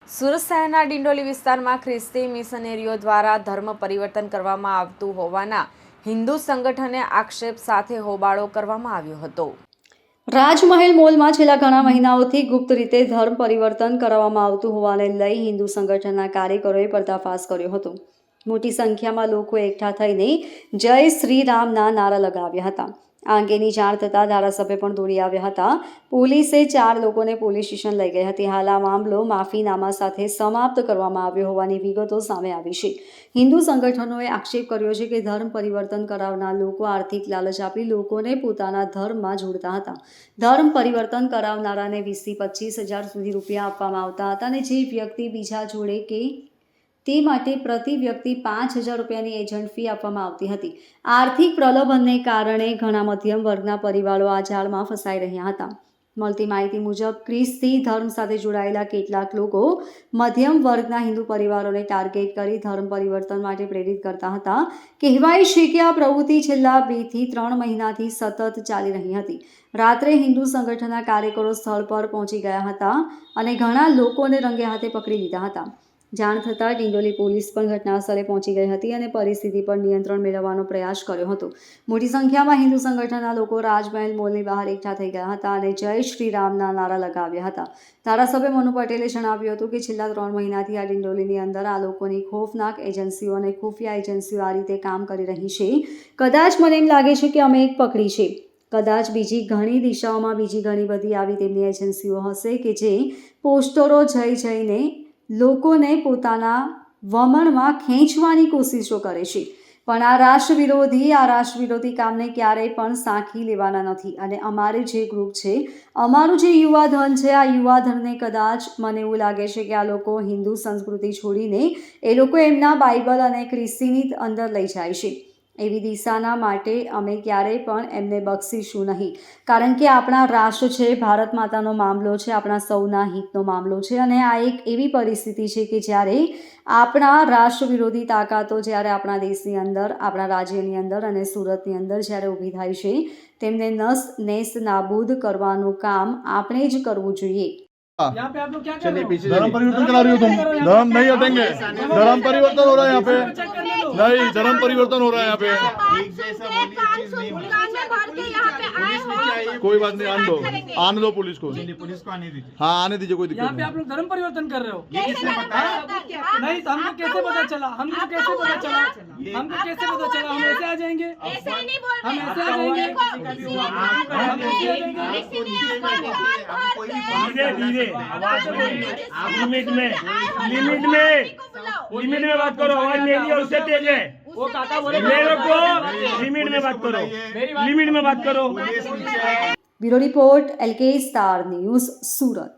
સુરત શહેરના ડિંડોલી વિસ્તારમાં ખ્રિસ્તી મિશનરીઓ દ્વારા ધર્મ પરિવર્તન કરવામાં આવતું હોવાના હિન્દુ સંગઠને આક્ષેપ સાથે હોબાળો કરવામાં આવ્યો હતો। રાજમહેલ મોલમાં છેલ્લા ઘણા મહિનાઓથી ગુપ્ત રીતે ધર્મ પરિવર્તન કરવામાં આવતું હોવાને લઈ હિન્દુ સંગઠનના કાર્યકરોએ પર્દાફાશ કર્યો હતો। મોટી સંખ્યામાં લોકો એકઠા થઈને જય શ્રી રામના નારા લગાવ્યા હતા। આ અંગેની જાણ થતાં ધારાસભ્ય પણ દોડી આવ્યા હતા। પોલીસે 4 લોકોને પોલીસ સ્ટેશન લઈ ગઈ હતી। હાલ આ મામલો માફીનામા સાથે સમાપ્ત કરવામાં આવ્યો હોવાની વિગતો સામે આવી છે। હિન્દુ સંગઠનોએ આક્ષેપ કર્યો છે કે ધર્મ પરિવર્તન કરાવનાર લોકો આર્થિક લાલચ આપી લોકોને પોતાના ધર્મમાં જોડતા હતા। ધર્મ પરિવર્તન કરાવનારાને 20 થી 25,000 સુધી રૂપિયા આપવામાં આવતા હતા અને જે વ્યક્તિ બીજા જોડે કે તે માટે પ્રતિ વ્યક્તિ 5,000 રૂપિયાની એજન્ટ ફી આપવામાં આવતી હતી। આર્થિક પ્રલોભનને કારણે ઘણા મધ્યમ વર્ગના પરિવારો આ જાળમાં ફસાઈ રહ્યા હતા। મળતી માહિતી મુજબ ખ્રિસ્તી ધર્મ સાથે જોડાયેલા કેટલાક લોકો મધ્યમ વર્ગના હિન્દુ પરિવારોને ટાર્ગેટ કરી ધર્મ પરિવર્તન માટે પ્રેરિત કરતા હતા। કહેવાય છે કે આ પ્રવૃત્તિ છેલ્લા 2 થી 3 મહિનાથી સતત ચાલી રહી હતી। રાત્રે હિન્દુ સંગઠનના કાર્યકરો સ્થળ પર પહોંચી ગયા હતા અને ઘણા લોકોને રંગે હાથે પકડી લીધા હતા। જાણ થતાં ડિંડોલી પોલીસ પણ ઘટનાસ્થળે પહોંચી ગઈ હતી અને પરિસ્થિતિ પર નિયંત્રણ મેળવવાનો પ્રયાસ કર્યો હતો। મોટી સંખ્યામાં હિન્દુ સંગઠનના લોકો રાજમહેલ મોલની બહાર એકઠા થઈ ગયા હતા અને જય શ્રી રામના નારા લગાવ્યા હતા। ધારાસભ્ય મનુ પટેલે જણાવ્યું હતું કે છેલ્લા 3 મહિનાથી આ ડિંડોલીની અંદર આ લોકોની ખોફનાક એજન્સીઓ અને ખુફિયા એજન્સીઓ આ રીતે કામ કરી રહી છે। કદાચ મને એમ લાગે છે કે અમે એક પકડી છે, કદાચ બીજી ઘણી દિશાઓમાં બીજી ઘણી બધી આવી તેમની એજન્સીઓ હશે કે જે પોસ્ટરો જઈને લોકોને પોતાના વમણમાં ખેંચવાની કોશિશો કરે છે। પણ આ રાષ્ટ્રવિરોધી કામને ક્યારેય પણ સાંખી લેવાના નથી અને અમારું જે ગ્રુપ છે, અમારું જે યુવાધન છે, આ યુવાધનને કદાચ મને એવું લાગે છે કે આ લોકો હિન્દુ સંસ્કૃતિ છોડીને એ લોકો એમના બાઇબલ અને ખ્રિસ્તીની અંદર લઈ જાય છે। એવી દિશાના માટે અમે ક્યારેય પણ એમને બક્ષીશું નહીં, કારણ કે આપણા રાષ્ટ્ર છે, ભારત માતાનો મામલો છે, આપણા સૌના હિતનો મામલો છે અને આ એક એવી પરિસ્થિતિ છે કે જ્યારે આપણા રાષ્ટ્ર વિરોધી તાકાતો જ્યારે આપણા દેશની અંદર, આપણા રાજ્યની અંદર અને સુરતની અંદર જ્યારે ઊભી થાય છે, તેમને નેસ્ત નાબૂદ કરવાનું કામ આપણે જ કરવું જોઈએ। यहाँ पे आप लोग क्या कर रहे हो? धर्म परिवर्तन करा रही हो तुम। धर्म नहीं हटेंगे। धर्म परिवर्तन हो रहा है यहाँ पे। नहीं, धर्म परिवर्तन हो रहा है यहाँ पे। कोई बात नहीं, आने दो पुलिस को। पुलिस को आने दीजिए। हाँ, आने दीजिए, कोई दिक्कत यहाँ पे आप लोग धर्म परिवर्तन कर रहे हो? ये किसने बताया? नहीं, तो हमको कैसे पता चला? हमको कैसे पता चला? हमको कैसे पता चला? हम ऐसे आ जाएंगे? ऐसे नहीं बोल रहे। हम ऐसे आ जाएंगे? धीरे आवाज आप लिमिट में बात करो। आवाज मेरी और उससे तेज है। वो काका बोले मेरे को लिमिट में बात करो, लिमिट में बात करो। Bureau report LK star news, सूरत।